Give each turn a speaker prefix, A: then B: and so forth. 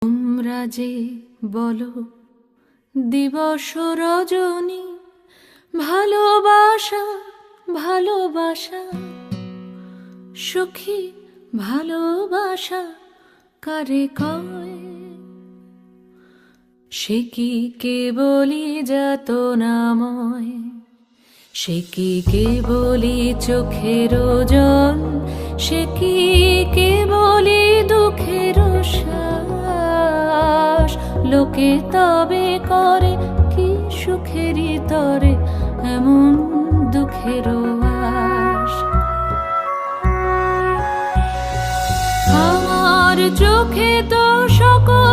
A: তোমরা যে বলো দিবস রজনী, ভালোবাসা ভালোবাসা, সখী ভালোবাসা কারে কয়? সে কি কেবলি যাতনাময়, সে কি কেবলি চোখের ওজন, সে কি কেবলি দুঃখের শ্বাস? লোকে তবে করে কি সুখেরই তরে এমন দুঃখের আশ? আমার চোখে তো সকল